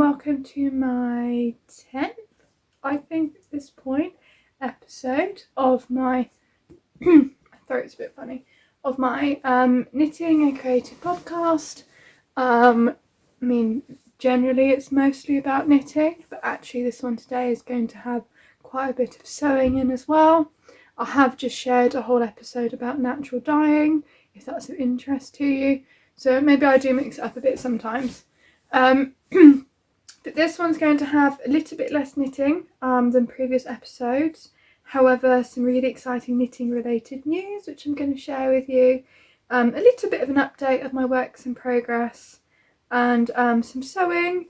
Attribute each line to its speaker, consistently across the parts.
Speaker 1: welcome to my 10th, I think at this point, episode of my, my throat's a bit funny, of my knitting and creative podcast. I mean, generally it's mostly about knitting, but actually this one today is going to have quite a bit of sewing in as well. I have just shared a whole episode about natural dyeing, if that's of interest to you, so maybe I do mix it up a bit sometimes. But this one's going to have a little bit less knitting than previous episodes. However, some really exciting knitting related news which I'm going to share with you. A little bit of an update of my works in progress, and some sewing,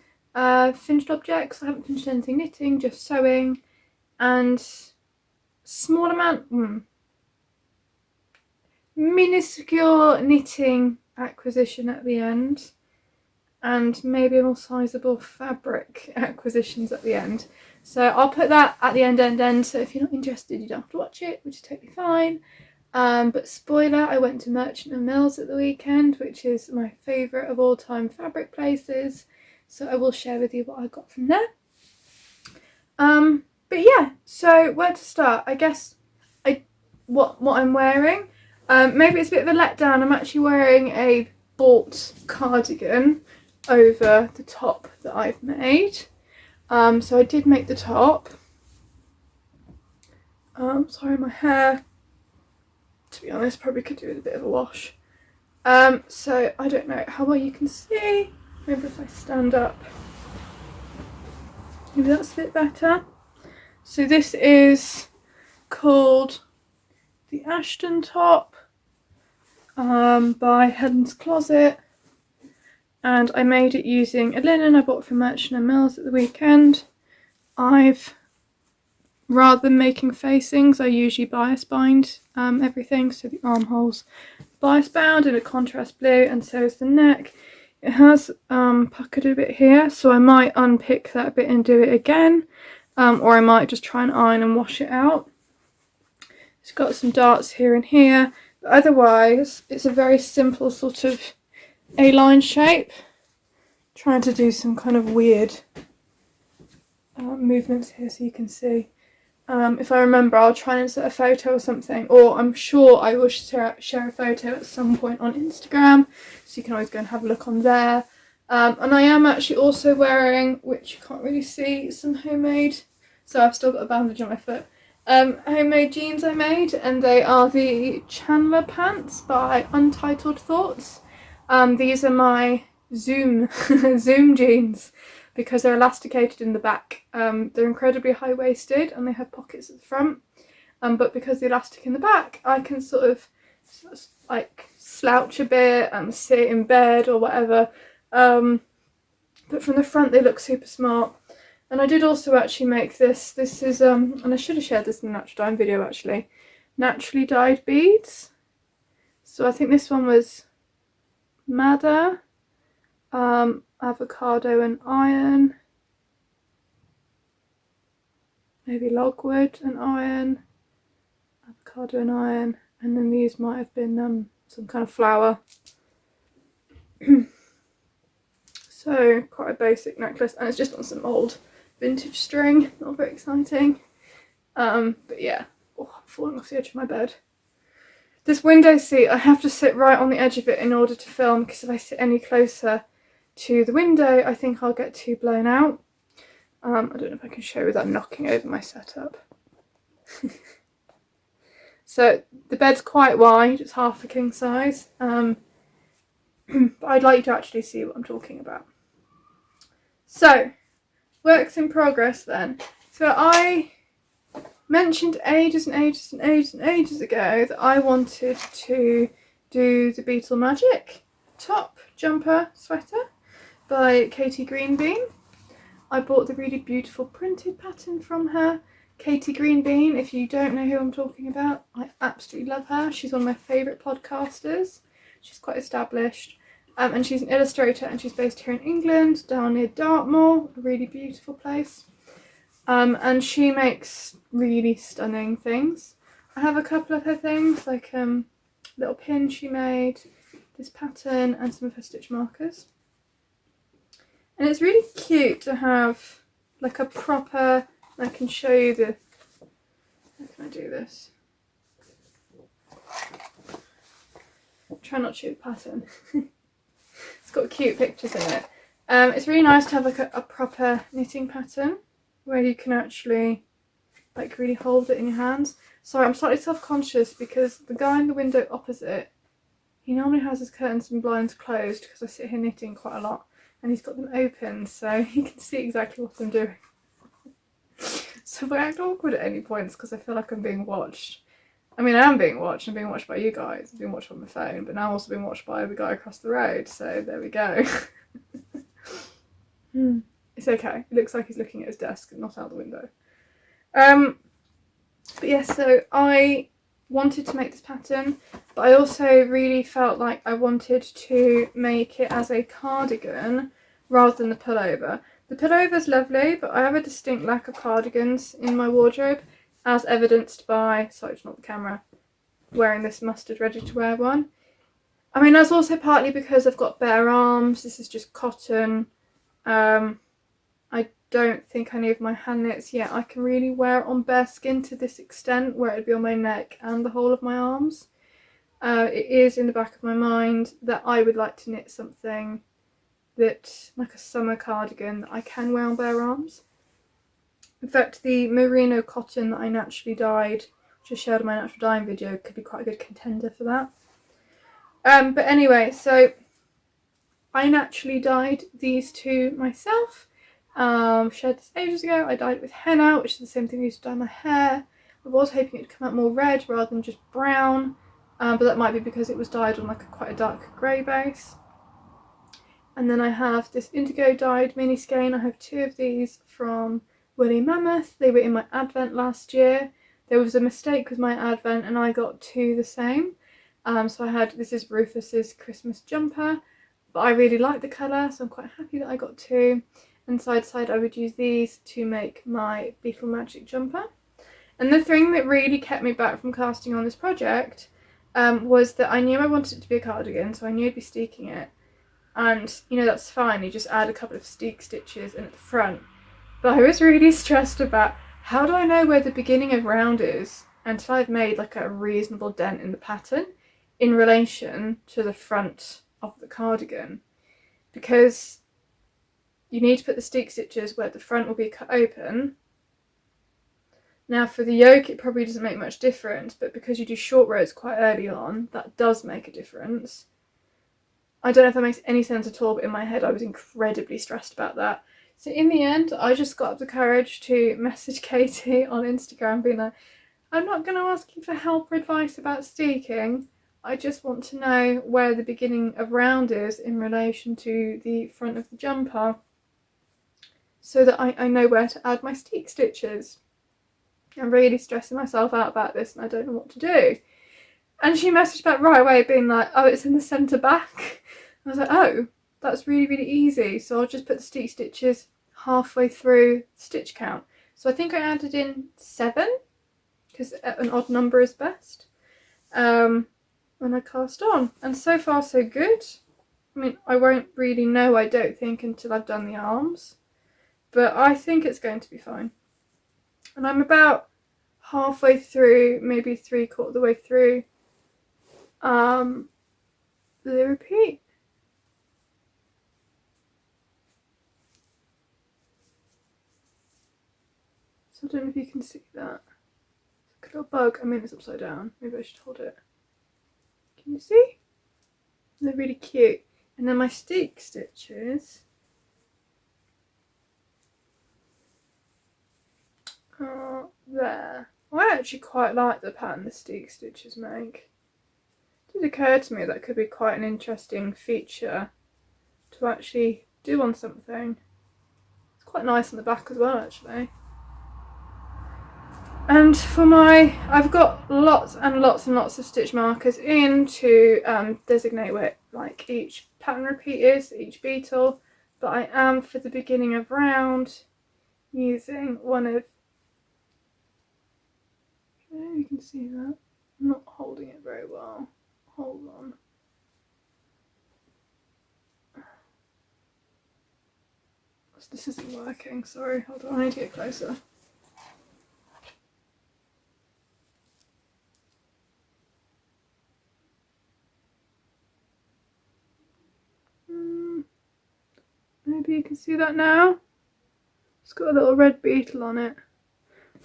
Speaker 1: finished objects. I haven't finished anything knitting, just sewing, and small amount, minuscule knitting acquisition at the end, and maybe more sizable fabric acquisitions at the end. So I'll put that at the end, so if you're not interested you don't have to watch it, which is totally fine. But spoiler, I went to Merchant and Mills at the weekend, which is my favourite of all time fabric places, so I will share with you what I got from there. But yeah, so where to start? I guess what I'm wearing. Maybe it's a bit of a letdown. I'm actually wearing a bought cardigan over the top that I've made. So I did make the top. Sorry, my hair, to be honest, probably could do with a bit of a wash. So I don't know how well you can see. Maybe if I stand up, maybe that's a bit better. So this is called the Ashton top by Helen's Closet, and I made it using a linen I bought from Merchant and Mills at the weekend. Rather than making facings, I usually bias bind everything, so the armholes bias bound in a contrast blue, and so is the neck. It has puckered a bit here, so I might unpick that bit and do it again, or I might just try and iron and wash it out. It's got some darts here and here, but otherwise it's a very simple sort of A-line shape. Trying to do some kind of weird movements here so you can see. If I remember, I'll try and insert a photo or something, or I'm sure I will share a photo at some point on Instagram, so you can always go and have a look on there. And I am actually also wearing, which you can't really see, some homemade, so I've still got a bandage on my foot, homemade jeans I made, and they are the Chandler Pants by Untitled Thoughts. These are my Zoom jeans, because they're elasticated in the back. They're incredibly high-waisted and they have pockets at the front, but because the elastic in the back, I can sort of like slouch a bit and sit in bed or whatever, but from the front they look super smart. And I did also actually make this is and I should have shared this in the natural dyeing video actually, naturally dyed beads. So I think this one was madder, avocado and iron, maybe logwood and iron, avocado and iron, and then these might have been some kind of flower. So quite a basic necklace, and it's just on some old vintage string, not very exciting. But yeah, I'm falling off the edge of my bed. This window seat, I have to sit right on the edge of it in order to film, because if I sit any closer to the window I think I'll get too blown out. I don't know if I can show without knocking over my setup. So the bed's quite wide, it's half a king size, but I'd like you to actually see what I'm talking about. So, works in progress then. So I mentioned ages ago that I wanted to do the Beetle Magic top, jumper, sweater by Katie Greenbean. I bought the really beautiful printed pattern from her. Katie Greenbean, if you don't know who I'm talking about, I absolutely love her. She's one of my favourite podcasters. She's quite established, and she's an illustrator, and she's based here in England, down near Dartmoor, a really beautiful place. And she makes really stunning things. I have a couple of her things, like little pin she made, this pattern, and some of her stitch markers. And it's really cute to have like a proper, I can show you the, how can I do this? Try not to show the pattern. It's got cute pictures in it. It's really nice to have like a proper knitting pattern where you can actually like really hold it in your hands. Sorry, I'm slightly self-conscious because the guy in the window opposite, he normally has his curtains and blinds closed because I sit here knitting quite a lot, and he's got them open so he can see exactly what I'm doing. So if I act awkward at any points because I feel like I'm being watched. I mean, I am being watched. I'm being watched by you guys. I'm being watched on my phone, but now I'm also being watched by the guy across the road. So there we go. It's okay. It looks like he's looking at his desk and not out the window. But yeah, so I wanted to make this pattern, but I also really felt like I wanted to make it as a cardigan rather than the pullover. The pullover's lovely, but I have a distinct lack of cardigans in my wardrobe, as evidenced by, sorry, it's not the camera, wearing this mustard ready to wear one. I mean, that's also partly because I've got bare arms. This is just cotton. I don't think any of my hand knits yet I can really wear it on bare skin to this extent, where it'd be on my neck and the whole of my arms. It is in the back of my mind that I would like to knit something that, like a summer cardigan, that I can wear on bare arms. In fact, the merino cotton that I naturally dyed, which I shared in my natural dyeing video, could be quite a good contender for that. But anyway, so I naturally dyed these two myself. Shared this ages ago. I dyed it with henna, which is the same thing I used to dye my hair. I was hoping it would come out more red rather than just brown, but that might be because it was dyed on like quite a dark grey base. And then I have this indigo dyed mini skein. I have two of these from Mammoth. They were in my advent last year. There was a mistake with my advent and I got two the same. So I had, this is Rufus's Christmas jumper, but I really like the colour, so I'm quite happy that I got two. And side to side I would use these to make my Beetle Magic jumper. And the thing that really kept me back from casting on this project was that I knew I wanted it to be a cardigan, so I knew I'd be steeking it. And, you know, that's fine, you just add a couple of steek stitches in at the front. But I was really stressed about, how do I know where the beginning of round is until I've made like a reasonable dent in the pattern in relation to the front of the cardigan? Because you need to put the steek stitches where the front will be cut open. Now for the yoke it probably doesn't make much difference, but because you do short rows quite early on, that does make a difference. I don't know if that makes any sense at all, but in my head I was incredibly stressed about that. So in the end, I just got up the courage to message Katie on Instagram being like, I'm not going to ask you for help or advice about steeking. I just want to know where the beginning of round is in relation to the front of the jumper, so that I know where to add my steek stitches. I'm really stressing myself out about this and I don't know what to do. And she messaged back right away being like, oh, it's in the centre back. I was like, oh, that's really, really easy. So I'll just put the steek stitches halfway through the stitch count. So I think I added in 7, because an odd number is best, when I cast on. And so far so good. I mean, I won't really know, I don't think, until I've done the arms. But I think it's going to be fine. And I'm about halfway through, maybe 3/4 of the way through the repeat. So I don't know if you can see that. It's a little bug. I mean, it's upside down. Maybe I should hold it. Can you see? They're really cute. And then my steek stitches are there. I actually quite like the pattern the steek stitches make. It did occur to me that could be quite an interesting feature to actually do on something. It's quite nice on the back as well, actually. And for my, I've got lots and lots and lots of stitch markers in to designate where like each pattern repeat is, each beetle, but I am, for the beginning of round, using one of, I don't know if you can see that, I'm not holding it very well, hold on. This isn't working, sorry, hold on, I need to get closer. Maybe you can see that now. It's got a little red beetle on it.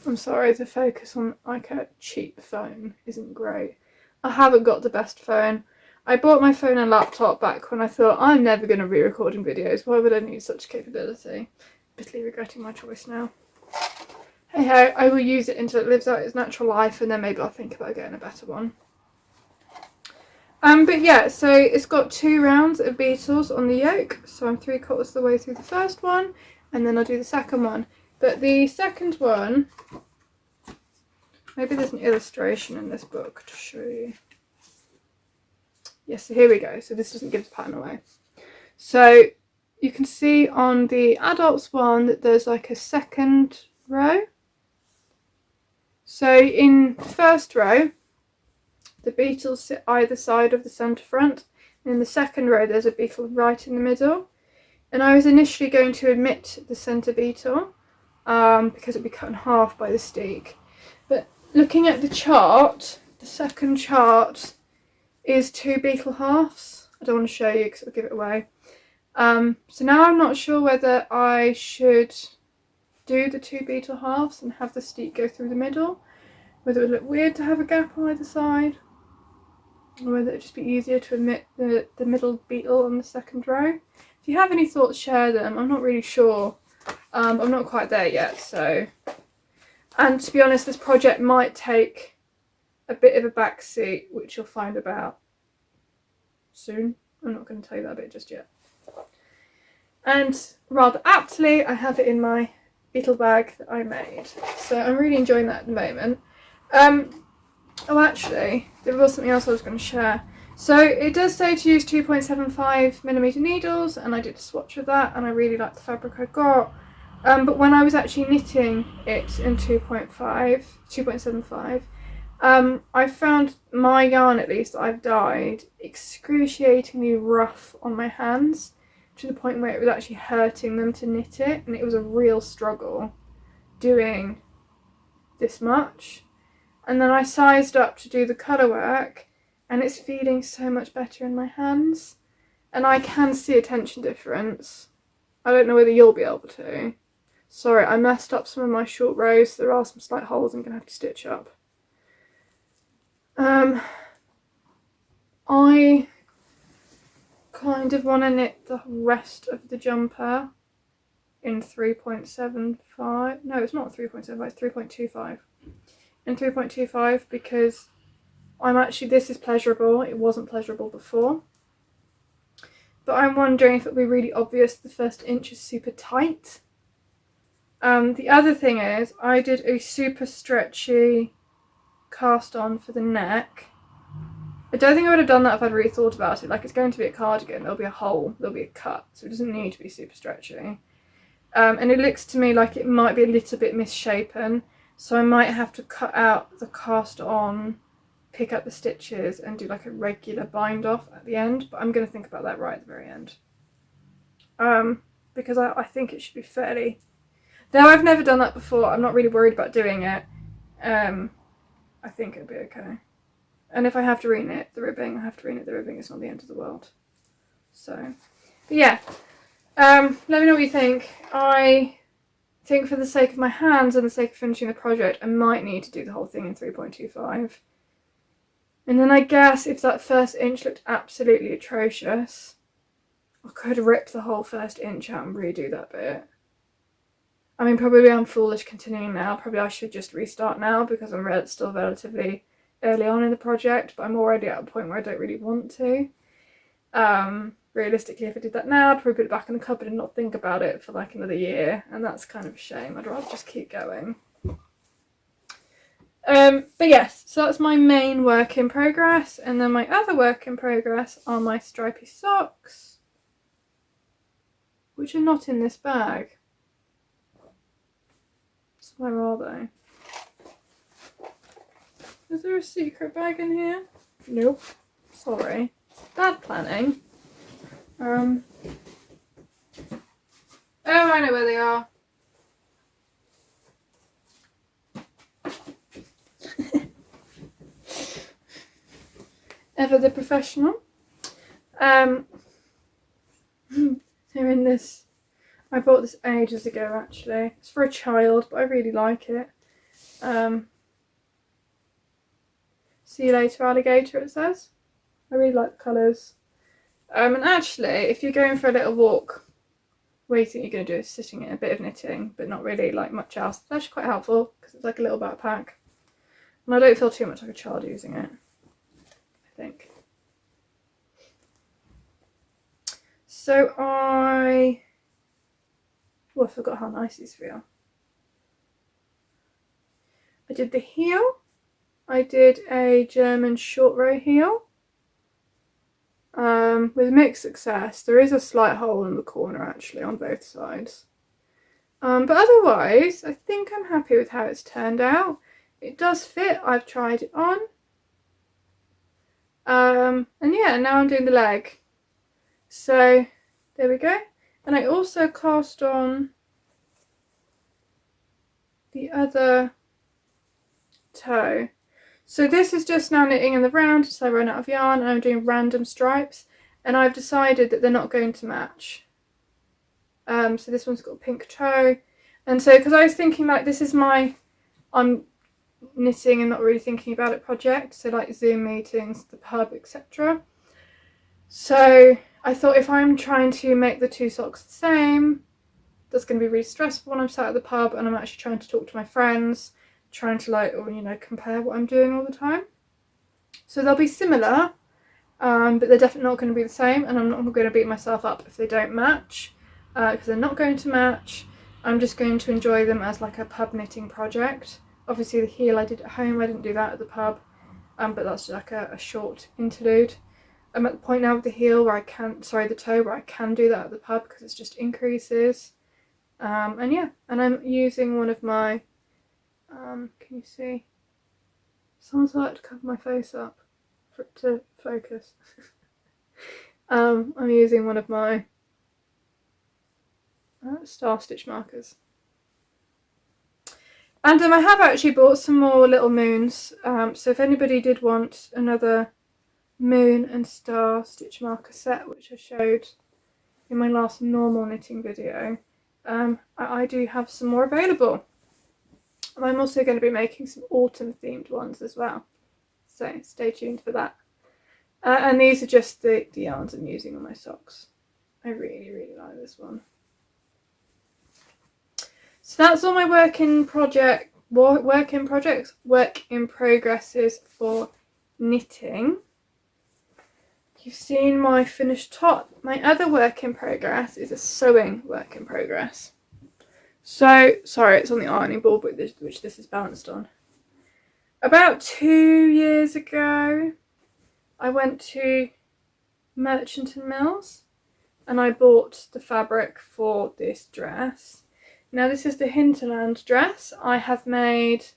Speaker 1: I'm sorry, the focus on like a cheap phone isn't great. I haven't got the best phone. I bought my phone and laptop back when I thought I'm never going to be recording videos. Why would I need such capability? Bitterly regretting my choice now. Hey ho, I will use it until it lives out its natural life, and then maybe I'll think about getting a better one. But yeah, so it's got 2 rounds of beetles on the yoke, so I'm 3/4 of the way through the first one, and then I'll do the second one. But the second one, maybe there's an illustration in this book to show you. Yes, so here we go. So this doesn't give the pattern away. So you can see on the adults one that there's like a second row. So in the first row, the beetles sit either side of the centre front, and in the second row there's a beetle right in the middle. And I was initially going to omit the centre beetle because it'd be cut in half by the steek. But looking at the chart, the second chart is 2 beetle halves. I don't want to show you because it'll give it away. So now I'm not sure whether I should do the 2 beetle halves and have the steek go through the middle, whether it would look weird to have a gap on either side, or whether it would just be easier to omit the middle beetle on the second row. If you have any thoughts, share them. I'm not really sure. I'm not quite there yet, so. And to be honest, this project might take a bit of a backseat, which you'll find about soon. I'm not going to tell you that bit just yet. And rather aptly, I have it in my beetle bag that I made. So I'm really enjoying that at the moment. Oh, actually, there was something else I was going to share. So it does say to use 2.75mm needles, and I did a swatch of that, and I really like the fabric I got. But when I was actually knitting it in 2.75, I found my yarn, at least, that I've dyed excruciatingly rough on my hands, to the point where it was actually hurting them to knit it, and it was a real struggle doing this much. And then I sized up to do the colour work, and it's feeling so much better in my hands, and I can see a tension difference. I don't know whether you'll be able to. Sorry, I messed up some of my short rows, so there are some slight holes I'm going to have to stitch up. I kind of want to knit the rest of the jumper in 3.75. No, it's not 3.75, it's 3.25. In 3.25 because this is pleasurable. It wasn't pleasurable before. But I'm wondering if it'll be really obvious the first inch is super tight. The other thing is I did a super stretchy cast on for the neck. I don't think I would have done that if I'd really thought about it. Like, it's going to be a cardigan, there'll be a hole, there'll be a cut, so it doesn't need to be super stretchy. And it looks to me like it might be a little bit misshapen, so I might have to cut out the cast on, pick up the stitches and do like a regular bind off at the end, but I'm going to think about that right at the very end. Because I think it should be fairly, though I've never done that before, I'm not really worried about doing it. I think it'll be okay. And if I have to reknit the ribbing, I have to reknit the ribbing. It's not the end of the world. So, but yeah. Let me know what you think. I think for the sake of my hands and the sake of finishing the project, I might need to do the whole thing in 3.25. And then I guess if that first inch looked absolutely atrocious, I could rip the whole first inch out and redo that bit. I mean, probably I'm foolish continuing now. Probably I should just restart now because I'm still relatively early on in the project, but I'm already at a point where I don't really want to. Realistically, if I did that now, I'd probably put it back in the cupboard and not think about it for like another year, and that's kind of a shame. I'd rather just keep going. But yes, so that's my main work in progress, and then my other work in progress are my stripy socks, which are not in this bag. So where are they? Is there a secret bag in here? Nope. Sorry. Bad planning. Oh, I know where they are. Ever the professional. They're in this. I bought this ages ago actually. It's for a child, but I really like it. See you later, alligator, it says. I really like the colours. And actually, if you're going for a little walk, what you think you're going to do is sitting in a bit of knitting, but not really like much else. It's actually quite helpful because it's like a little backpack. And I don't feel too much like a child using it, I think. So I forgot how nice these feel. I did the heel. I did a German short row heel. With mixed success. There is a slight hole in the corner actually on both sides. But otherwise, I think I'm happy with how it's turned out. It does fit. I've tried it on. And yeah, now I'm doing the leg. So there we go. And I also cast on the other toe. So this is just now knitting in the round until I run out of yarn, and I'm doing random stripes, and I've decided that they're not going to match. So this one's got a pink toe, and so because I was thinking like this is my I'm knitting and not really thinking about it project, so like Zoom meetings, the pub, etc. So I thought if I'm trying to make the two socks the same, that's going to be really stressful when I'm sat at the pub and I'm actually trying to talk to my friends, trying to like, or you know, compare what I'm doing all the time. So they'll be similar, but they're definitely not going to be the same, and I'm not going to beat myself up if they don't match, because they're not going to match. I'm just going to enjoy them as like a pub knitting project. Obviously the heel I did at home, I didn't do that at the pub, but that's like a short interlude. I'm at the point now with the heel where I can, the toe, where I can do that at the pub because it's just increases. And yeah, and I'm using one of my, can you see? Someone's like to cover my face up for it to focus. I'm using one of my star stitch markers. And I have actually bought some more little moons, so if anybody did want another moon and star stitch marker set, which I showed in my last normal knitting video, I do have some more available. And I'm also going to be making some autumn themed ones as well, so stay tuned for that. And these are just the yarns I'm using on my socks. I really like this one. So that's all my work in progresses for knitting. You've seen my finished top. My other work in progress is a sewing work in progress. So, sorry, it's on the ironing board, which this is balanced on. About 2 years ago, I went to Merchant and Mills and I bought the fabric for this dress. Now this is the Hinterland dress. I have made,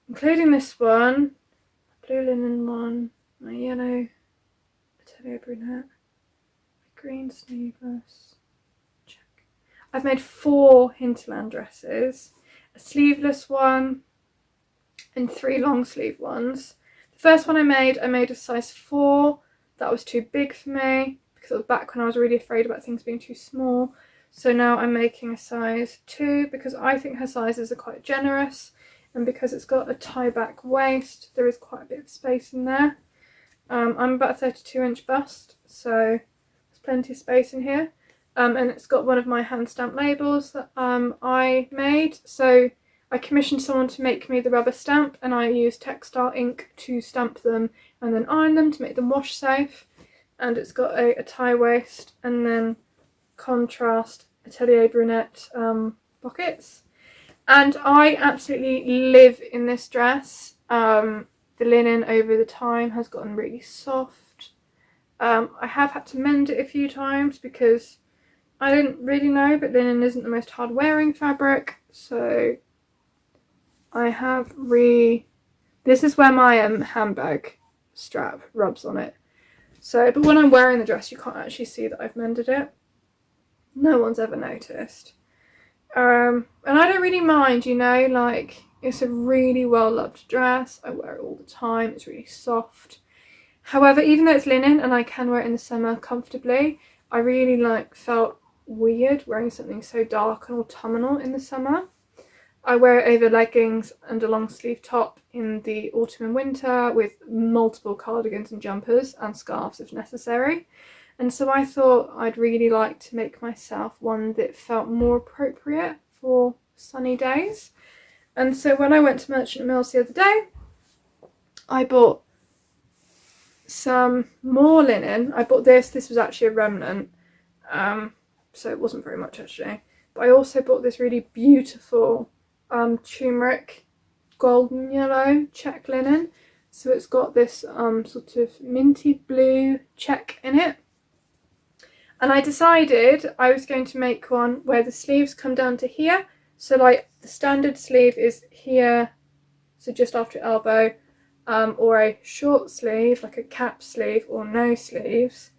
Speaker 1: including this one, blue linen one, my yellow atelier brunette, my green sleeveless, check. I've made 4 Hinterland dresses, a sleeveless one and 3 long sleeve ones. The first one I made a size 4. That was too big for me because it was back when I was really afraid about things being too small. So now I'm making a size 2 because I think her sizes are quite generous, and because it's got a tie back waist there is quite a bit of space in there. I'm about a 32-inch bust, so there's plenty of space in here, and it's got one of my hand stamp labels that I made. So I commissioned someone to make me the rubber stamp, and I used textile ink to stamp them and then iron them to make them wash safe. And it's got a tie waist and then contrast atelier brunette pockets, and I absolutely live in this dress. The linen over the time has gotten really soft. I have had to mend it a few times because I didn't really know, but linen isn't the most hard wearing fabric, so I have this is where my handbag strap rubs on it. So, but when I'm wearing the dress you can't actually see that I've mended it. no one's ever noticed. And I don't really mind, you know, like, it's a really well loved dress. I wear it all the time. It's really soft. However, even though it's linen and I can wear it in the summer comfortably, I really felt weird wearing something so dark and autumnal in the summer. I wear it over leggings and a long sleeve top in the autumn and winter with multiple cardigans and jumpers and scarves if necessary. And so I thought I'd really like to make myself one that felt more appropriate for sunny days. And so when I went to Merchant Mills the other day, I bought some more linen. I bought this was actually a remnant, so it wasn't very much actually. But I also bought this really beautiful turmeric golden yellow check linen. So it's got this sort of minty blue check in it. And I decided I was going to make one where the sleeves come down to here. So like the standard sleeve is here, so just after elbow, or a short sleeve, like a cap sleeve or no sleeves.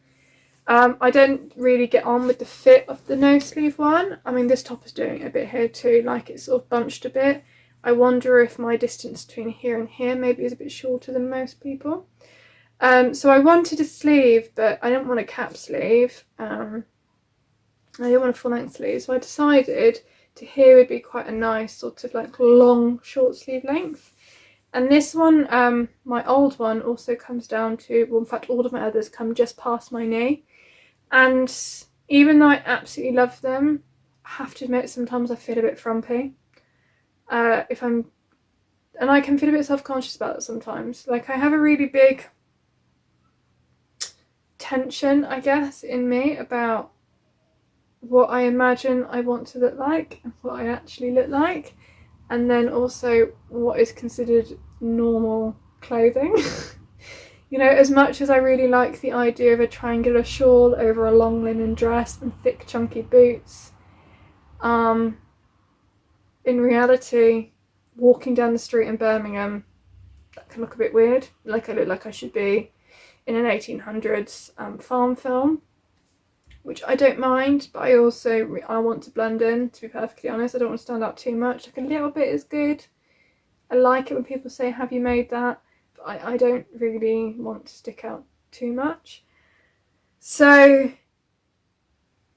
Speaker 1: I don't really get on with the fit of the no sleeve one. I mean, this top is doing it a bit here too, like it's sort of bunched a bit. I wonder if my distance between here and here maybe is a bit shorter than most people. So I wanted a sleeve, but I didn't want a cap sleeve. I didn't want a full length sleeve, so I decided to here would be quite a nice sort of like long short sleeve length. And this one, my old one, also comes down to, well, in fact all of my others come just past my knee. And even though I absolutely love them, I have to admit sometimes I feel a bit frumpy. And I can feel a bit self-conscious about it sometimes. Like I have a really big tension, I guess, in me about what I imagine I want to look like and what I actually look like, and then also what is considered normal clothing. You know, as much as I really like the idea of a triangular shawl over a long linen dress and thick chunky boots, in reality, walking down the street in Birmingham, that can look a bit weird. Like I look like I should be in an 1800s farm film, which I don't mind, but I want to blend in, to be perfectly honest. I don't want to stand out too much. Like a little bit is good. I like it when people say, have you made that? But I don't really want to stick out too much. So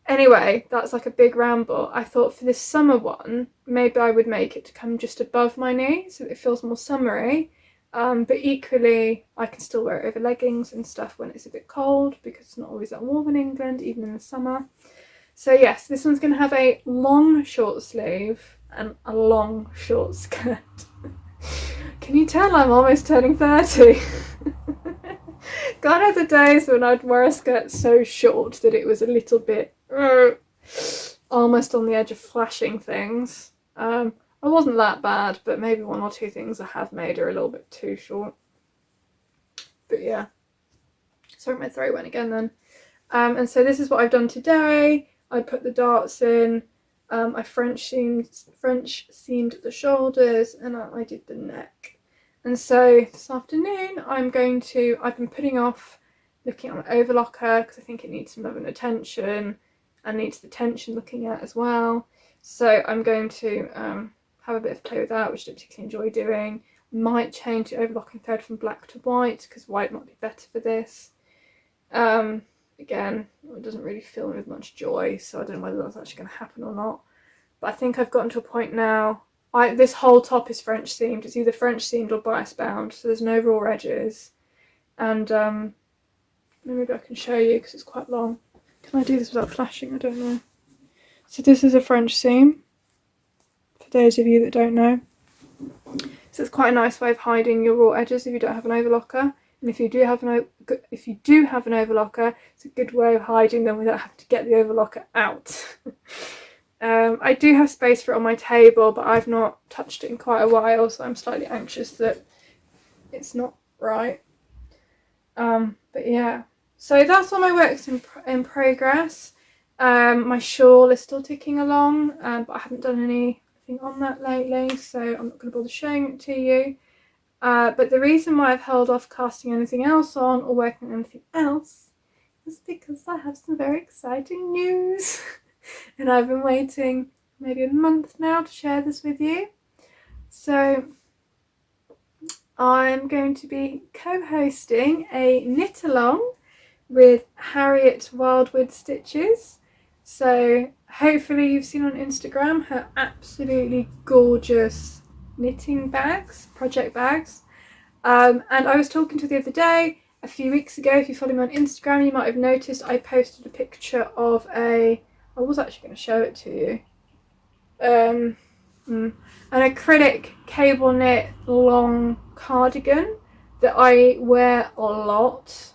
Speaker 1: anyway, that's like a big ramble. I thought for this summer one, maybe I would make it to come just above my knee so that it feels more summery. But equally, I can still wear it over leggings and stuff when it's a bit cold, because it's not always that warm in England, even in the summer. So yes, this one's going to have a long short sleeve and a long short skirt. Can you tell I'm almost turning 30? Gone are the days when I'd wear a skirt so short that it was a little bit almost on the edge of flashing things. I wasn't that bad, but maybe one or two things I have made are a little bit too short. But yeah. Sorry, my throat went again then. And so this is what I've done today. I put the darts in. I French seamed the shoulders, and I did the neck. And so this afternoon I've been putting off looking at my overlocker because I think it needs some love and attention and needs the tension looking at as well. So I'm going to have a bit of play with that, which I don't particularly enjoy doing. Might change the overlocking thread from black to white because white might be better for this. Again, it doesn't really fill me with much joy, so I don't know whether that's actually going to happen or not. But I think I've gotten to a point now. This whole top is French seamed. It's either French seamed or bias bound, so there's no raw edges. And maybe I can show you because it's quite long. Can I do this without flashing? I don't know. So this is a French seam, for those of you that don't know. So it's quite a nice way of hiding your raw edges if you don't have an overlocker. And if you do have an overlocker, it's a good way of hiding them without having to get the overlocker out. I do have space for it on my table, but I've not touched it in quite a while, so I'm slightly anxious that it's not right. But yeah, so that's all my works in progress. My shawl is still ticking along, but I haven't done anything on that lately, so I'm not going to bother showing it to you. But the reason why I've held off casting anything else on or working on anything else is because I have some very exciting news. and I've been waiting maybe a month now to share this with you. So I'm going to be co-hosting a knit along with Harriet Wildwood Stitches. So hopefully you've seen on Instagram her absolutely gorgeous knitting bags, project bags. And I was talking to her the other day, a few weeks ago. If you follow me on Instagram, you might have noticed I posted a picture of I was actually going to show it to you. An acrylic cable knit long cardigan that I wear a lot.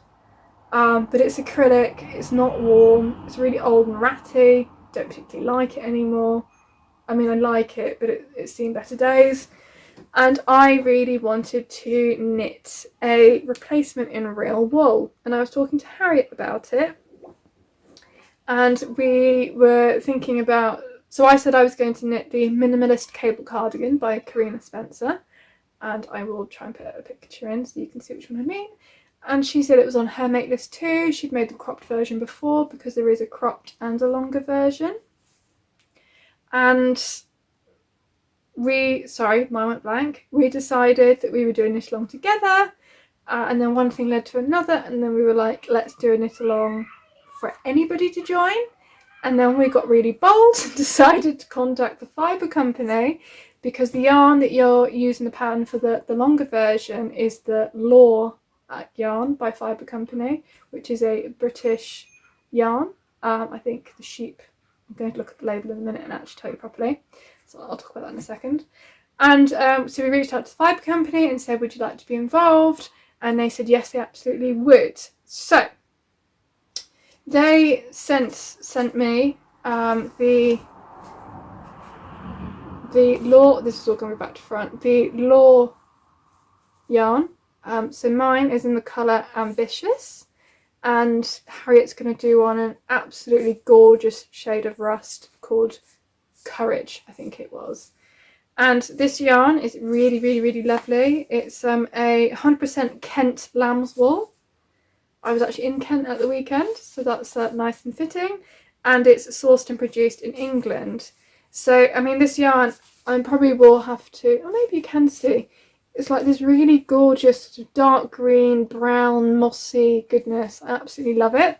Speaker 1: But it's acrylic, it's not warm, it's really old and ratty, don't particularly like it anymore. I mean, I like it, but it's seen better days. And I really wanted to knit a replacement in real wool. And I was talking to Harriet about it. And we were thinking about, so I said I was going to knit the Minimalist Cable Cardigan by Carina Spencer. And I will try and put a picture in so you can see which one I mean. And she said it was on her make list too. She'd made the cropped version before because there is a cropped and a longer version. And mine went blank. We decided that we were doing knit along together. And then one thing led to another. And then we were like, let's do a knit along for anybody to join. And then we got really bold and decided to contact the Fibre Company, because the yarn that you're using the pattern for the longer version is the Law yarn by Fibre Company, which is a British yarn. I think the sheep, I'm going to look at the label in a minute and actually tell you properly, so I'll talk about that in a second. And so we reached out to the Fibre Company and said, would you like to be involved? And they said yes, they absolutely would. So they sent me the Law, this is all going to be back to front, the Law yarn. So mine is in the colour Ambitious, and Harriet's going to do on an absolutely gorgeous shade of rust called Courage, I think it was. And this yarn is really, really, really lovely. It's a 100% Kent lamb's wool. I was actually in Kent at the weekend, so that's nice and fitting. And it's sourced and produced in England. So, I mean, this yarn, I probably will have to, or maybe you can see, it's like this really gorgeous sort of dark green, brown, mossy goodness. I absolutely love it.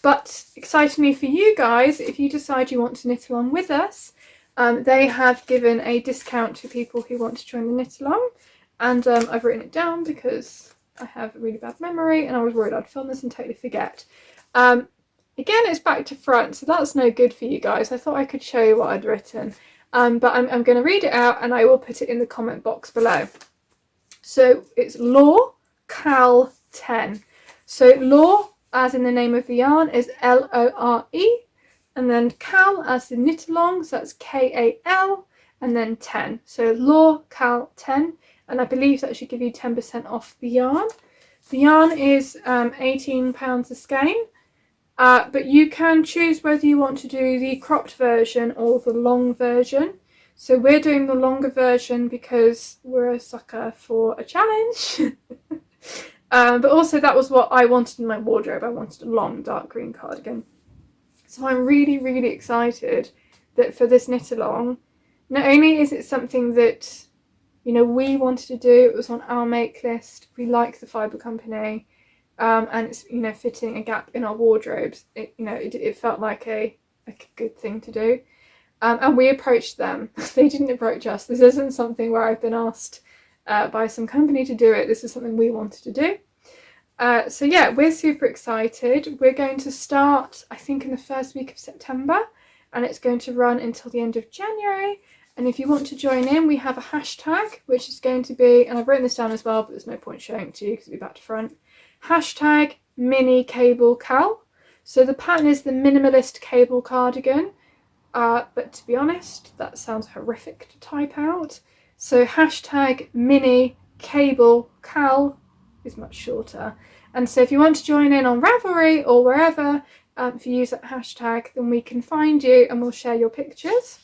Speaker 1: But excitingly for you guys, if you decide you want to knit along with us, they have given a discount to people who want to join the knit along. And I've written it down because I have a really bad memory and I was worried I'd film this and totally forget. Again, it's back to front, so that's no good for you guys. I thought I could show you what I'd written. But I'm going to read it out and I will put it in the comment box below. So it's Law KAL 10. So Law, as in the name of the yarn, is Lore, and then KAL as in knit along, so that's KAL, and then 10. So Law KAL 10, and I believe that should give you 10% off the yarn. The yarn is £18 a skein. But you can choose whether you want to do the cropped version or the long version. So we're doing the longer version because we're a sucker for a challenge. But also that was what I wanted in my wardrobe. I wanted a long dark green cardigan. So I'm really, really excited that for this knit along, not only is it something that, you know, we wanted to do, it was on our make list. We like the Fibre Company. And it's, you know, fitting a gap in our wardrobes. It felt like a good thing to do. And we approached them. They didn't approach us. This isn't something where I've been asked by some company to do it. This is something we wanted to do. So yeah, we're super excited. We're going to start, I think, in the first week of September, and it's going to run until the end of January. And if you want to join in, we have a hashtag, which is going to be, and I've written this down as well, but there's no point showing it to you because it'll be back to front. Hashtag mini cable KAL. So the pattern is the Minimalist Cable Cardigan, but to be honest, that sounds horrific to type out. So hashtag mini cable KAL is much shorter. And so if you want to join in on Ravelry or wherever, if you use that hashtag, then we can find you and we'll share your pictures.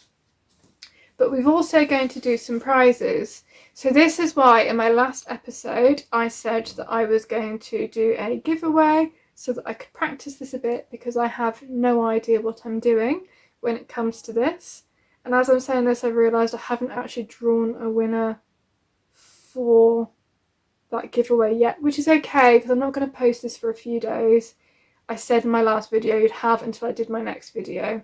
Speaker 1: But we're also going to do some prizes. So this is why in my last episode I said that I was going to do a giveaway. so that I could practice this a bit, because I have no idea what I'm doing when it comes to this. And as I'm saying this, I've realised I haven't actually drawn a winner for that giveaway yet, which is okay because I'm not going to post this for a few days. I said in my last video you'd have until I did my next video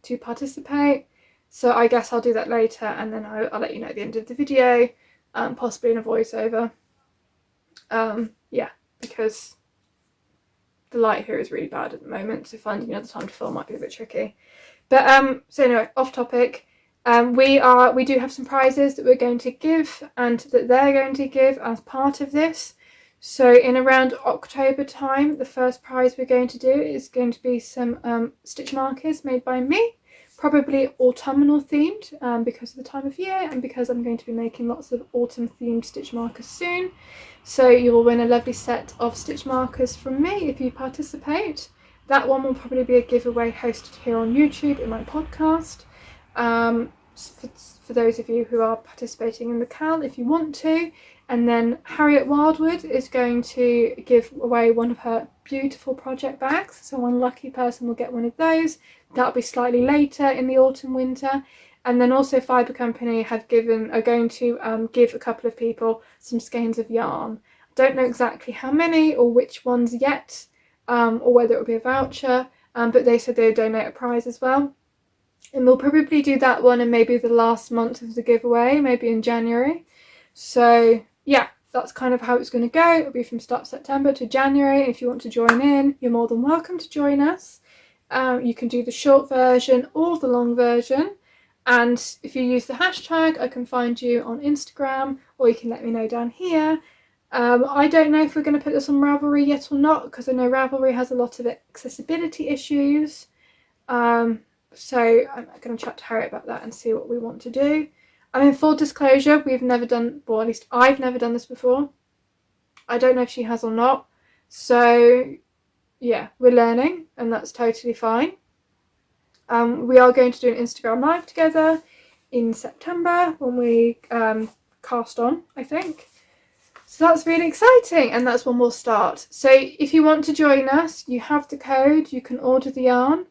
Speaker 1: to participate, so I guess I'll do that later, and then I'll let you know at the end of the video, possibly in a voiceover. Yeah, because the light here is really bad at the moment, so finding another time to film might be a bit tricky. But so anyway, off topic. We do have some prizes that we're going to give and that they're going to give as part of this. So in around October time, the first prize we're going to do is going to be some stitch markers made by me, probably autumnal themed, because of the time of year and because I'm going to be making lots of autumn themed stitch markers soon. So you will win a lovely set of stitch markers from me if you participate. That one will probably be a giveaway hosted here on YouTube in my podcast. For those of you who are participating in the KAL, if you want to. And then Harriet Wildwood is going to give away one of her beautiful project bags, so one lucky person will get one of those. That'll be slightly later in the autumn winter. And then also Fibre Company are going to give a couple of people some skeins of yarn. I don't know exactly how many or which ones yet, or whether it will be a voucher, but they said they would donate a prize as well. And we'll probably do that one in maybe the last month of the giveaway, maybe in January. So yeah, that's kind of how it's going to go. It'll be from start of September to January. If you want to join in, you're more than welcome to join us. You can do the short version or the long version. And if you use the hashtag, I can find you on Instagram, or you can let me know down here. I don't know if we're going to put this on Ravelry yet or not, because I know Ravelry has a lot of accessibility issues. So I'm going to chat to Harriet about that and see what we want to do. I mean, full disclosure, we've never done, well, at least I've never done this before. I don't know if she has or not. So yeah, we're learning, and that's totally fine. We are going to do an Instagram live together in September when we cast on, I think. So that's really exciting, and that's when we'll start. So if you want to join us, you have the code, you can order the yarn.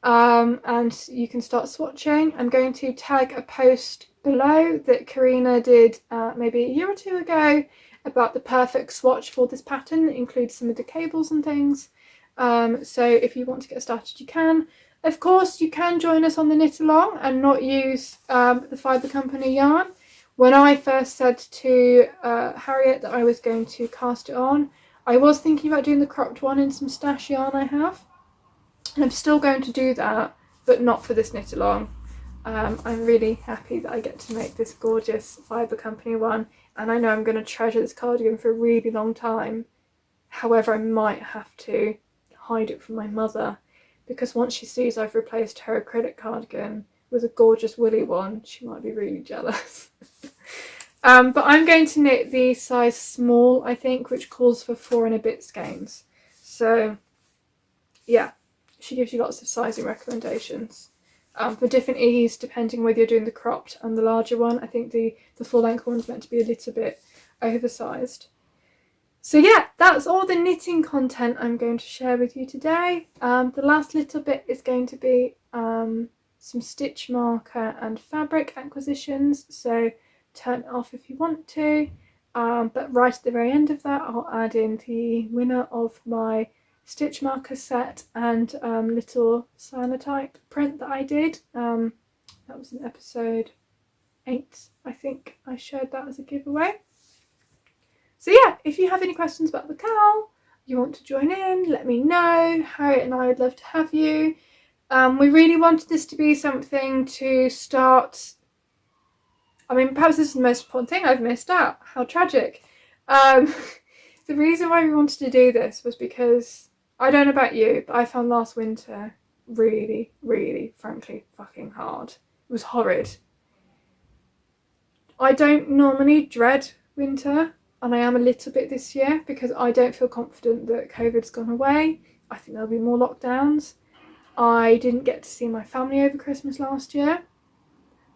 Speaker 1: And you can start swatching. I'm going to tag a post below that Carina did maybe a year or two ago about the perfect swatch for this pattern. It includes some of the cables and things. So if you want to get started, you can. Of course, you can join us on the knit along and not use the Fibre Company yarn. When I first said to Harriet that I was going to cast it on, I was thinking about doing the cropped one in some stash yarn I have. And I'm still going to do that, but not for this knit along. I'm really happy that I get to make this gorgeous Fibre Company one, and I know I'm going to treasure this cardigan for a really long time. However, I might have to hide it from my mother, because once she sees I've replaced her acrylic cardigan with a gorgeous woolly one, she might be really jealous. But I'm going to knit the size small, I think, which calls for 4 and a bit skeins. So yeah, she gives you lots of sizing recommendations for different ease, depending whether you're doing the cropped and the larger one. I think the full length one's meant to be a little bit oversized. So yeah, that's all the knitting content I'm going to share with you today. The last little bit is going to be some stitch marker and fabric acquisitions, so turn it off if you want to. But right at the very end of that, I'll add in the winner of my stitch marker set and little cyanotype print that I did. That was in episode 8, I think I shared that as a giveaway. So yeah, if you have any questions about the KAL, you want to join in, let me know. Harriet and I would love to have you. We really wanted this to be something to start. I mean, perhaps this is the most important thing I've missed out. How tragic. The reason why we wanted to do this was because, I don't know about you, but I found last winter really, really, frankly, fucking hard. It was horrid. I don't normally dread winter, and I am a little bit this year because I don't feel confident that COVID's gone away. I think there'll be more lockdowns. I didn't get to see my family over Christmas last year.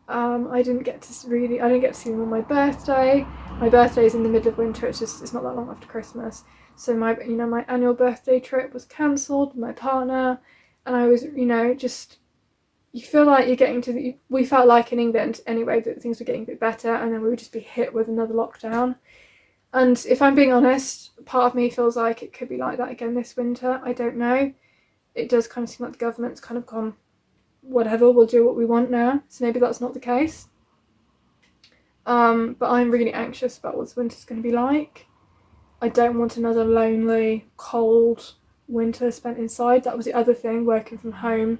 Speaker 1: I didn't get to see them on my birthday. My birthday is in the middle of winter. It's not that long after Christmas. So my annual birthday trip was cancelled with my partner, and I was, just, you feel like you're getting to we felt like in England anyway that things were getting a bit better, and then we would just be hit with another lockdown. And if I'm being honest, part of me feels like it could be like that again this winter. I don't know. It does kind of seem like the government's kind of gone, whatever, we'll do what we want now. So maybe that's not the case. But I'm really anxious about what this winter's going to be like. I don't want another lonely, cold winter spent inside. That was the other thing, working from home.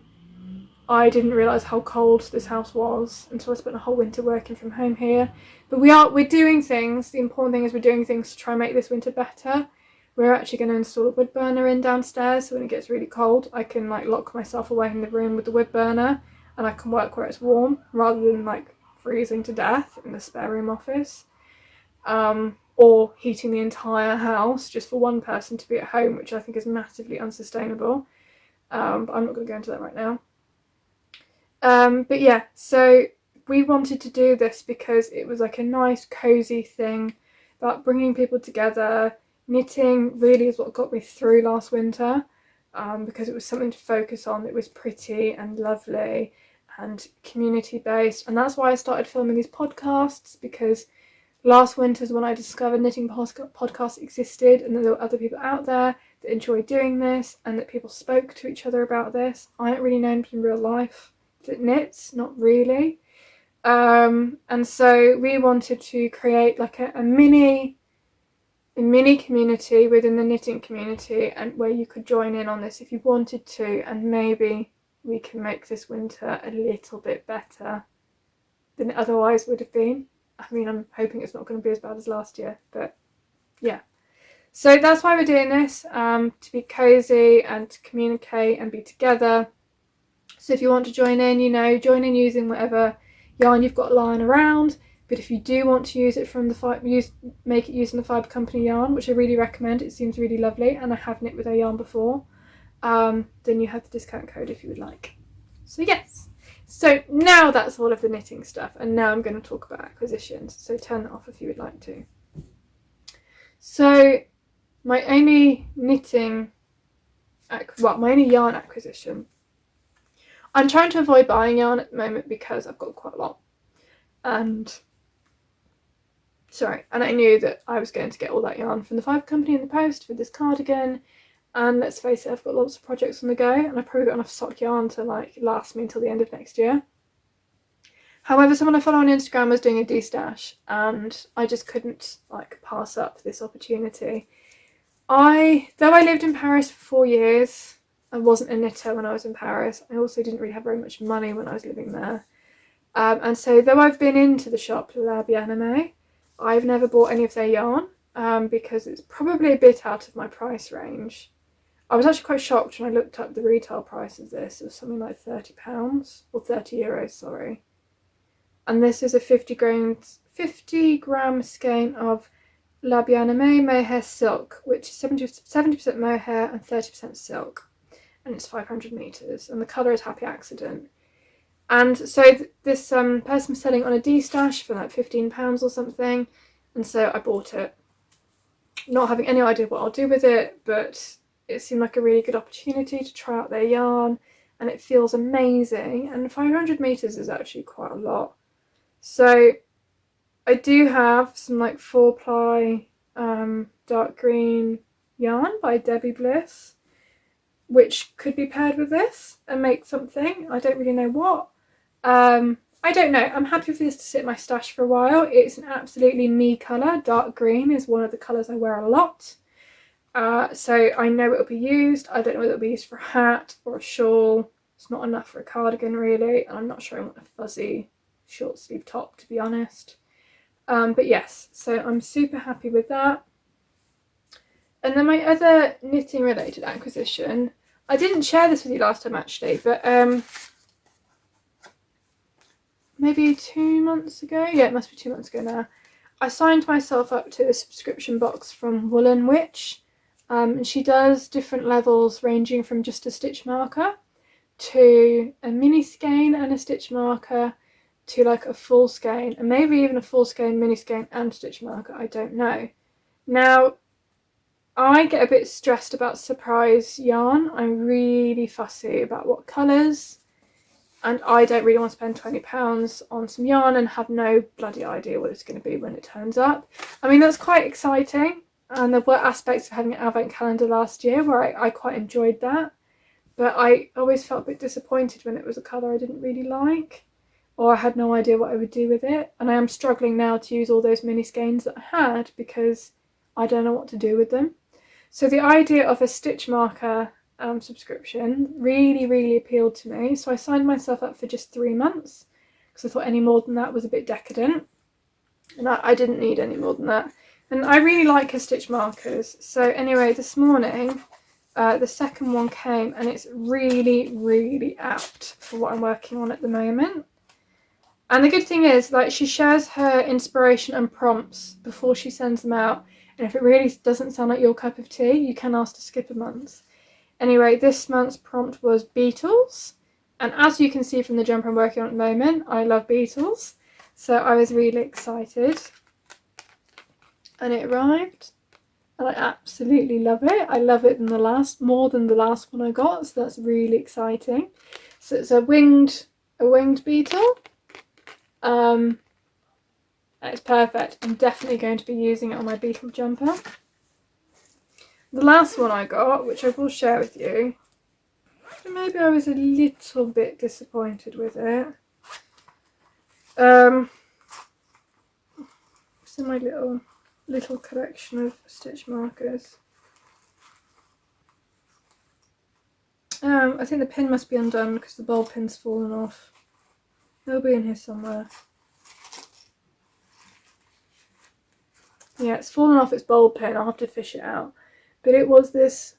Speaker 1: I didn't realise how cold this house was until I spent a whole winter working from home here. But we're doing things. The important thing is we're doing things to try and make this winter better. We're actually going to install a wood burner in downstairs, so when it gets really cold I can lock myself away in the room with the wood burner, and I can work where it's warm rather than freezing to death in the spare room office. Or heating the entire house just for one person to be at home, which I think is massively unsustainable. But I'm not going to go into that right now. But yeah, so we wanted to do this because it was a nice cozy thing about bringing people together. Knitting really is what got me through last winter, because it was something to focus on. It was pretty and lovely and community based, and that's why I started filming these podcasts, because last winter's when I discovered knitting podcasts existed, and there were other people out there that enjoyed doing this and that people spoke to each other about this. I don't really know anybody in real life that knits, not really. And so we wanted to create a mini community within the knitting community, and where you could join in on this if you wanted to, and maybe we can make this winter a little bit better than it otherwise would have been. I mean, I'm hoping it's not going to be as bad as last year, but yeah. So that's why we're doing this, to be cozy and to communicate and be together. So if you want to join in, join in using whatever yarn you've got lying around. But if you do want to use it from make it using the Fibre Company yarn, which I really recommend, it seems really lovely, and I have knit with their yarn before, then you have the discount code if you would like. So yes. So now that's all of the knitting stuff, and now I'm going to talk about acquisitions. So turn that off if you would like to. So my only yarn acquisition. I'm trying to avoid buying yarn at the moment because I've got quite a lot. And I knew that I was going to get all that yarn from the Fibre Company in the post for this cardigan. And let's face it, I've got lots of projects on the go, and I've probably got enough sock yarn to last me until the end of next year. However, someone I follow on Instagram was doing a de-stash, and I just couldn't pass up this opportunity. Though I lived in Paris for 4 years, I wasn't a knitter when I was in Paris. I also didn't really have very much money when I was living there. And so though I've been into the shop La Bien-Aimée, I've never bought any of their yarn, because it's probably a bit out of my price range. I was actually quite shocked when I looked up the retail price of this. It was something like £30, or €30, sorry. And this is a 50 gram skein of La Bien-Aimée mohair silk, which is 70% mohair and 30% silk. And it's 500 meters, and the colour is Happy Accident. And so this person was selling on a de-stash for £15 or something, and so I bought it, not having any idea what I'll do with it, but it seemed like a really good opportunity to try out their yarn, and it feels amazing, and 500 meters is actually quite a lot. So I do have some 4-ply dark green yarn by Debbie Bliss, which could be paired with this and make something. I don't really know what. I don't know. I'm happy for this to sit in my stash for a while. It's an absolutely me colour. Dark green is one of the colours I wear a lot. So I know it'll be used. I don't know whether it'll be used for a hat or a shawl. It's not enough for a cardigan really, and I'm not sure I want a fuzzy short sleeve top, to be honest. But yes, so I'm super happy with that. And then my other knitting related acquisition, I didn't share this with you last time actually, but maybe 2 months ago, yeah, it must be 2 months ago now, I signed myself up to a subscription box from Woolen Witch, and she does different levels ranging from just a stitch marker to a mini skein and a stitch marker to a full skein, and maybe even a full skein, mini skein and stitch marker, I don't know. Now, I get a bit stressed about surprise yarn. I'm really fussy about what colours, and I don't really want to spend £20 on some yarn and have no bloody idea what it's going to be when it turns up. I mean, that's quite exciting, and there were aspects of having an advent calendar last year where I quite enjoyed that, but I always felt a bit disappointed when it was a colour I didn't really like, or I had no idea what I would do with it. And I am struggling now to use all those mini skeins that I had because I don't know what to do with them. So the idea of a stitch marker subscription really appealed to me. So I signed myself up for just 3 months because I thought any more than that was a bit decadent. And I didn't need any more than that. And I really like her stitch markers. So anyway, this morning, the second one came, and it's really apt for what I'm working on at the moment. And the good thing is, like, she shares her inspiration and prompts before she sends them out. And if it really doesn't sound like your cup of tea, you can ask to skip a month. Anyway, this month's prompt was Beetles. And as you can see from the jumper I'm working on at the moment, I love Beetles. So I was really excited. And it arrived. And I absolutely love it. I love it more than the last one I got. So that's really exciting. So it's a winged beetle. It's perfect. I'm definitely going to be using it on my beetle jumper. The last one I got, which I will share with you, maybe I was a little bit disappointed with it. It's in my little collection of stitch markers. I think the pin must be undone because the ball pin's fallen off. It'll be in here somewhere. Yeah, it's fallen off its bowl pin. I'll have to fish it out. But it was this,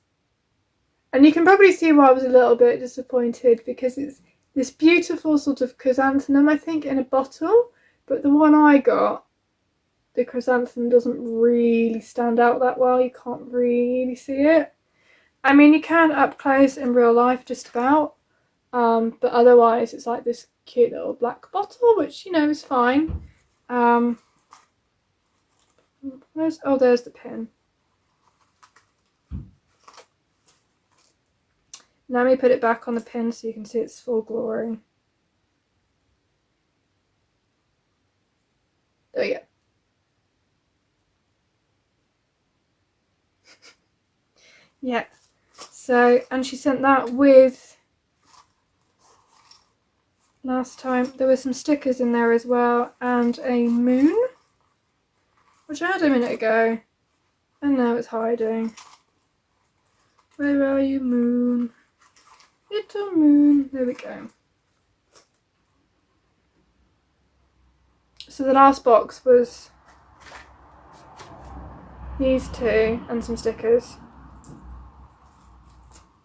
Speaker 1: and you can probably see why I was a little bit disappointed, because it's this beautiful sort of chrysanthemum, I think, in a bottle. But the one I got, the chrysanthemum doesn't really stand out that well. You can't really see it. I mean, you can up close in real life just about. But otherwise it's like this cute little black bottle, which, you know, is fine. There's the pin. Now let me put it back on the pin so you can see its full glory. There we go. Yeah. So, and she sent that with, last time, there were some stickers in there as well, and a moon, which I had a minute ago, and now it's hiding. Where are you, moon? Little moon. There we go. So the last box was these two and some stickers.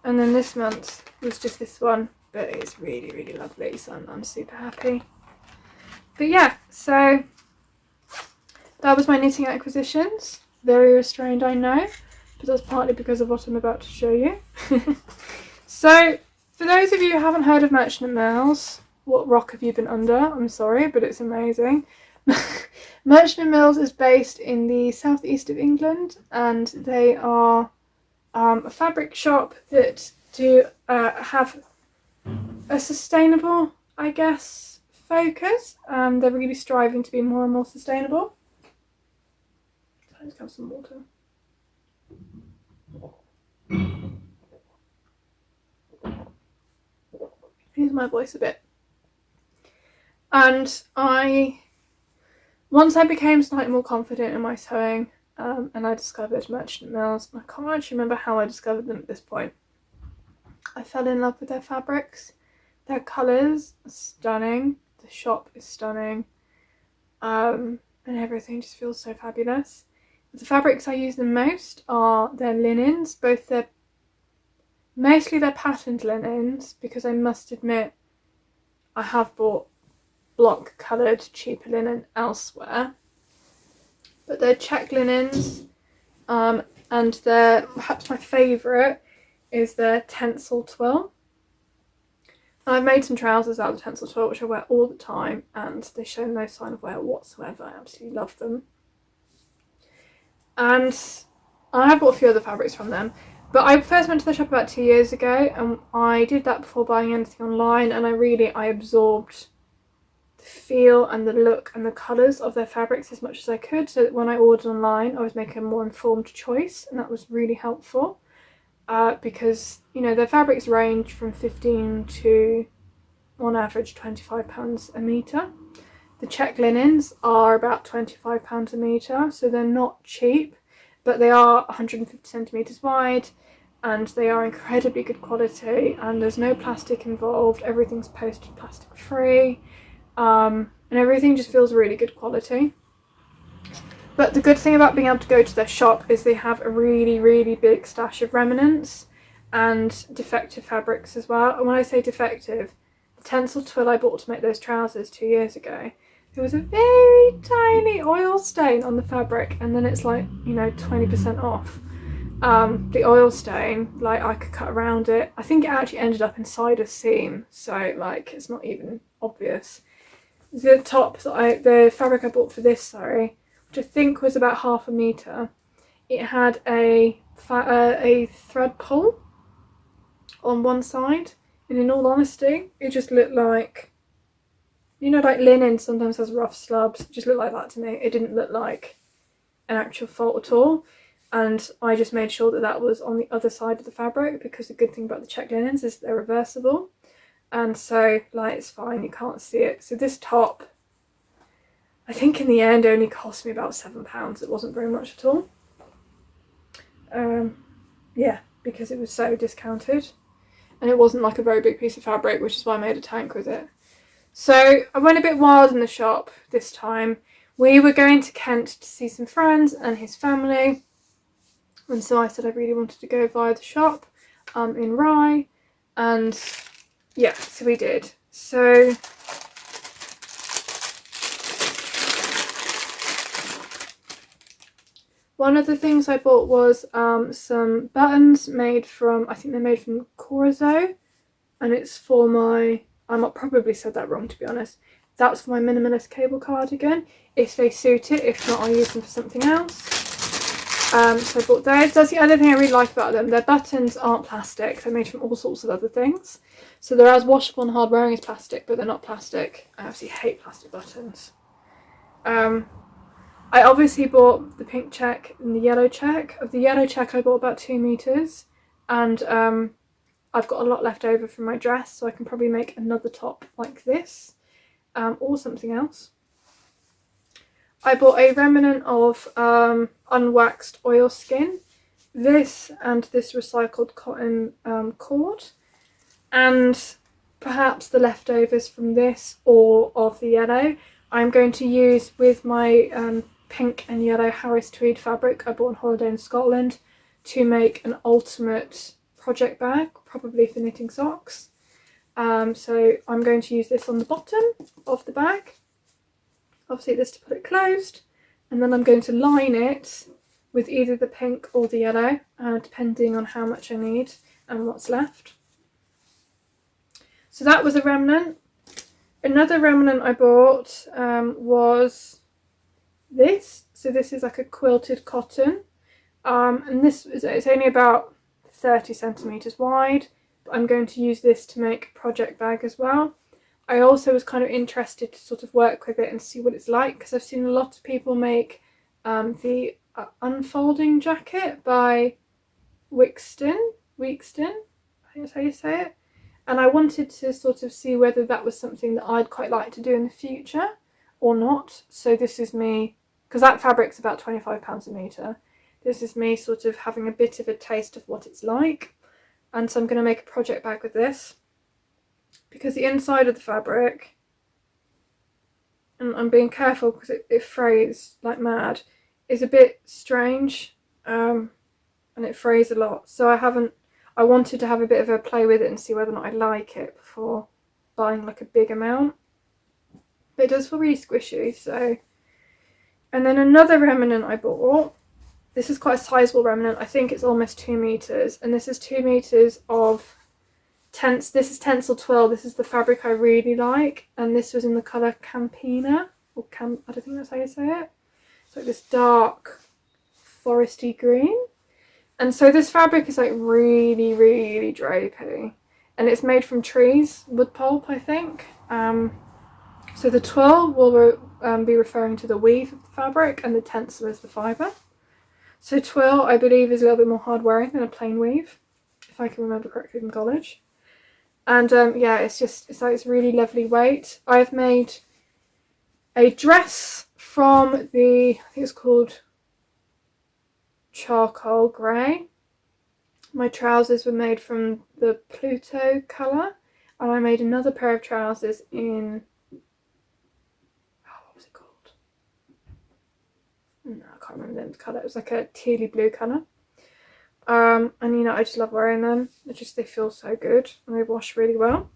Speaker 1: And then this month was just this one, but it's really lovely, so I'm super happy. But yeah, so that was my knitting acquisitions. Very restrained, I know, but that's partly because of what I'm about to show you. So, for those of you who haven't heard of Merchant & Mills, what rock have you been under? I'm sorry, but it's amazing. Merchant & Mills is based in the southeast of England, and they are a fabric shop that do have a sustainable, I guess, focus. They're really striving to be more and more sustainable. Let's have some water. Use my voice a bit. And once I became slightly more confident in my sewing, and I discovered Merchant & Mills, and I can't actually remember how I discovered them at this point. I fell in love with their fabrics. Their colours are stunning. The shop is stunning. And everything just feels so fabulous. The fabrics I use the most are their linens, mostly their patterned linens, because I must admit I have bought block coloured cheaper linen elsewhere. But they're check linens, and perhaps my favourite is their tencel twill. I've made some trousers out of the tencel twill, which I wear all the time, and they show no sign of wear whatsoever. I absolutely love them. And I have bought a few other fabrics from them, but I first went to the shop about 2 years ago, and I did that before buying anything online, and I absorbed the feel and the look and the colours of their fabrics as much as I could, so that when I ordered online I was making a more informed choice, and that was really helpful, because, you know, their fabrics range from 15 to on average £25 a metre. The check linens are about £25 a metre, so they're not cheap, but they are 150 centimetres wide, and they are incredibly good quality, and there's no plastic involved. Everything's posted plastic free, and everything just feels really good quality. But the good thing about being able to go to their shop is they have a really big stash of remnants and defective fabrics as well. And when I say defective, the tencel twill I bought to make those trousers 2 years ago, there was a very tiny oil stain on the fabric, and then it's like, you know, 20% off. The oil stain, like, I could cut around it. I think it actually ended up inside a seam, so like it's not even obvious. The top that the fabric I bought for this, which I think was about half a metre, it had a thread pull on one side, and in all honesty it just looked like, you know, like linen sometimes has rough slubs. It just looked like that to me. It didn't look like an actual fault at all, and I just made sure that that was on the other side of the fabric, because the good thing about the check linens is they're reversible, and so like it's fine, you can't see it. So this top, I think in the end only cost me about £7. It wasn't very much at all. Yeah, because it was so discounted, and it wasn't like a very big piece of fabric, which is why I made a tank with it. So I went a bit wild in the shop this time. We were going to Kent to see some friends and his family, and so I said I really wanted to go via the shop in Rye, and yeah, so we did. So one of the things I bought was some buttons made from, I think they're made from Corzo, and it's for my, I might probably said that wrong to be honest, that's for my Minimalist Cable Cardigan, if they suit it. If not, I'll use them for something else. So I bought those. That's the other thing I really like about them. Their buttons aren't plastic, they're made from all sorts of other things. So they're as washable and hard wearing as plastic, but they're not plastic. I absolutely hate plastic buttons. I obviously bought the pink check and the yellow check. Of the yellow check I bought about 2 meters, and I've got a lot left over from my dress, so I can probably make another top like this, or something else. I bought a remnant of unwaxed oilskin, this and this recycled cotton cord, and perhaps the leftovers from this or of the yellow. I'm going to use with my pink and yellow Harris tweed fabric I bought on holiday in Scotland to make an ultimate project bag, probably for knitting socks. So I'm going to use this on the bottom of the bag, obviously this to put it closed, and then I'm going to line it with either the pink or the yellow, depending on how much I need and what's left. So that was a remnant. Another remnant I bought was this. So this is like a quilted cotton, and this is, it's only about 30 centimeters wide, but I'm going to use this to make a project bag as well. I also was kind of interested to sort of work with it and see what it's like, because I've seen a lot of people make the unfolding jacket by Weekston, I think that's how you say it. And I wanted to sort of see whether that was something that I'd quite like to do in the future or not. So this is me, because that fabric's about £25 a metre. This is me sort of having a bit of a taste of what it's like. And so I'm going to make a project bag with this, because the inside of the fabric, and I'm being careful because it frays like mad, is a bit strange, and it frays a lot. So I wanted to have a bit of a play with it and see whether or not I like it before buying like a big amount. But it does feel really squishy, so. And then another remnant I bought, this is quite a sizable remnant, I think it's almost 2 meters, and this is 2 meters of this is Tencel Twill. This is the fabric I really like, and this was in the colour Campina, or I don't think that's how you say it. It's like this dark foresty green. And so this fabric is like really, really drapey. And it's made from trees, wood pulp, I think. So the twill will be referring to the weave of the fabric, and the tencel is the fibre. So twill, I believe, is a little bit more hard wearing than a plain weave, if I can remember correctly from college. And yeah, it's really lovely weight. I've made a dress from I think it's called charcoal grey. My trousers were made from the Pluto colour, and I made another pair of trousers in, what was it called? No, I can't remember the colour. It was like a tealy blue colour. And you know, I just love wearing them. They feel so good and they wash really well.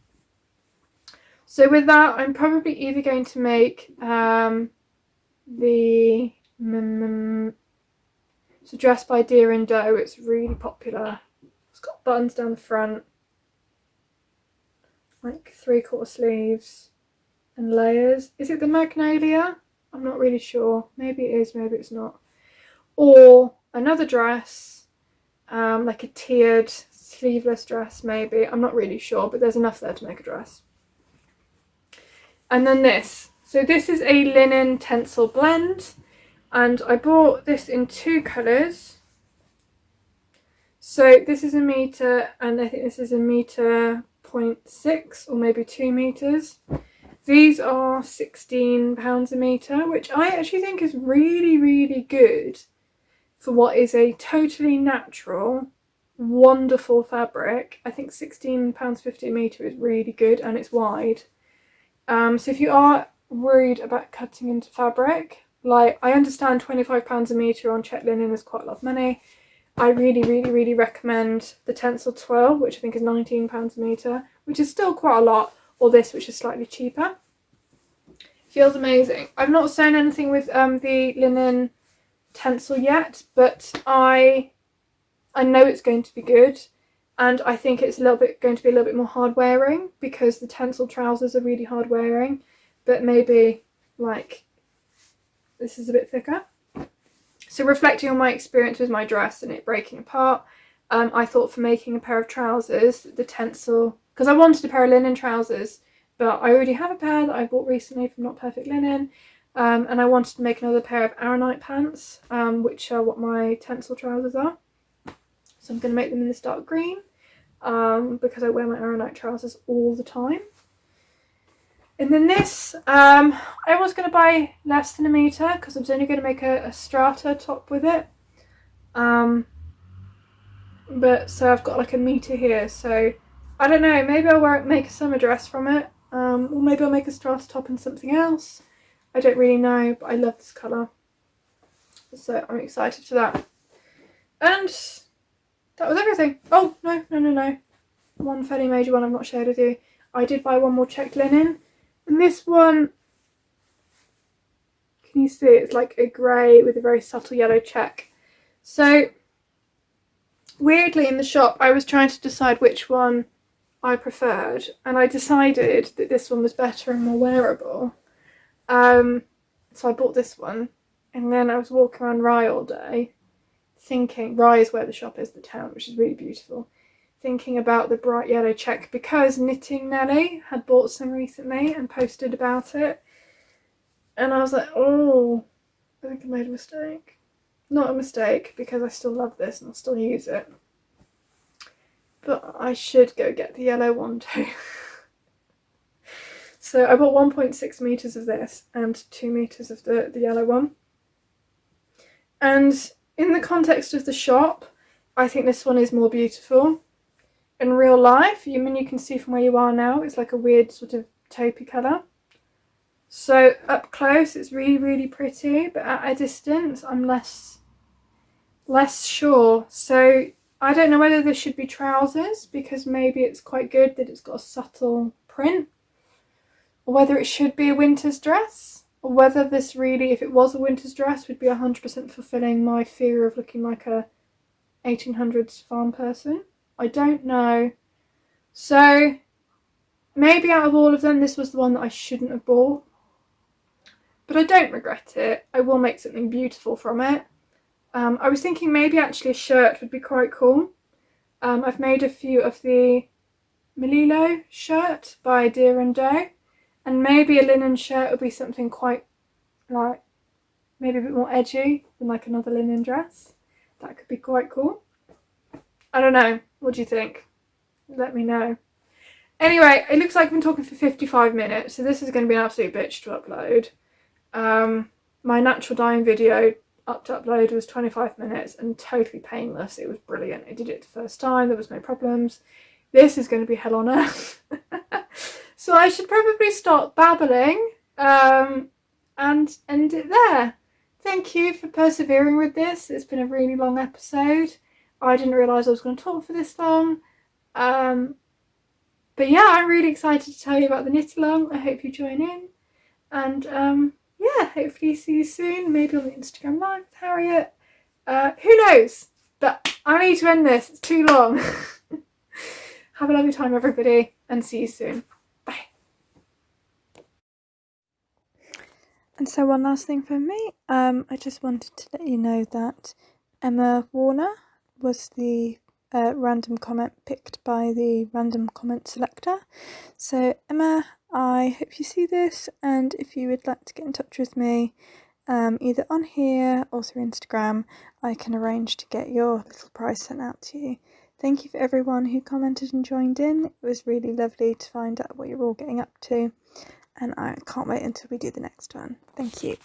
Speaker 1: So with that, I'm probably either going to make the it's a dress by Deer and Doe. It's really popular. It's got buttons down the front, like 3/4 sleeves and layers. Is it the Magnolia? I'm not really sure. Maybe it is, maybe it's not. Or another dress, like a tiered sleeveless dress maybe. I'm not really sure, but there's enough there to make a dress. And then this. So this is a linen tencel blend. And I bought this in 2 colours. So this is 1 metre, and I think this is 1.6 meters or maybe 2 meters. These are £16 a metre, which I actually think is really, really good for what is a totally natural, wonderful fabric. I think £16.50 a metre is really good, and it's wide. So if you are worried about cutting into fabric, like, I understand £25 a metre on check linen is quite a lot of money. I really, really, really recommend the Tencel Twill, which I think is £19 a metre, which is still quite a lot, or this, which is slightly cheaper. Feels amazing. I've not sewn anything with the linen Tencel yet, but I know it's going to be good, and I think it's going to be a little bit more hard wearing, because the Tencel trousers are really hard wearing, but maybe like this is a bit thicker. So reflecting on my experience with my dress and it breaking apart, I thought for making a pair of trousers, the Tencel, because I wanted a pair of linen trousers, but I already have a pair that I bought recently from Not Perfect Linen, and I wanted to make another pair of Aranite pants, which are what my Tencel trousers are. So I'm going to make them in this dark green, because I wear my Aranite trousers all the time. And then this, I was going to buy less than 1 metre, because I was only going to make a strata top with it. But so I've got like 1 metre here, so I don't know, maybe I'll make a summer dress from it, or maybe I'll make a strata top and something else. I don't really know, but I love this colour, so I'm excited for that. And that was everything. Oh, no. One fairly major one I've not shared with you. I did buy one more checked linen. And this one, can you see, it's like a grey with a very subtle yellow check. So weirdly in the shop I was trying to decide which one I preferred, and I decided that this one was better and more wearable. So I bought this one, and then I was walking around Rye all day thinking, Rye is where the shop is, the town, which is really beautiful, thinking about the bright yellow check, because Knitting Nelly had bought some recently and posted about it, and I was like, oh, I think I made a mistake. Not a mistake, because I still love this and I'll still use it, but I should go get the yellow one too. So I bought 1.6 meters of this and 2 meters of the yellow one, and in the context of the shop I think this one is more beautiful. In real life, you can see from where you are now, it's like a weird sort of taupey colour. So up close it's really, really pretty, but at a distance I'm less sure. So I don't know whether this should be trousers, because maybe it's quite good that it's got a subtle print, or whether it should be a winter's dress, or whether this really, if it was a winter's dress, would be 100% fulfilling my fear of looking like a 1800s farm person. I don't know. So maybe out of all of them this was the one that I shouldn't have bought, but I don't regret it. I will make something beautiful from it. I was thinking maybe actually a shirt would be quite cool. I've made a few of the Melilo shirt by Deer and Doe, and maybe a linen shirt would be something quite like maybe a bit more edgy than like another linen dress. That could be quite cool. I don't know. What do you think? Let me know. Anyway, it looks like I've been talking for 55 minutes, so this is going to be an absolute bitch to upload. My natural dyeing video up to upload was 25 minutes and totally painless. It was brilliant. I did it the first time. There was no problems. This is going to be hell on earth. So I should probably stop babbling and end it there. Thank you for persevering with this. It's been a really long episode. I didn't realise I was going to talk for this long. But yeah, I'm really excited to tell you about the knit along. I hope you join in. And yeah, hopefully see you soon. Maybe on the Instagram live with Harriet. Who knows? But I need to end this. It's too long. Have a lovely time, everybody, and see you soon. Bye. And so one last thing from me. I just wanted to let you know that Emma Warner was the random comment picked by the random comment selector. So Emma, I hope you see this, and if you would like to get in touch with me either on here or through Instagram, I can arrange to get your little prize sent out to you. Thank you for everyone who commented and joined in. It was really lovely to find out what you're all getting up to, and I can't wait until we do the next one. Thank you.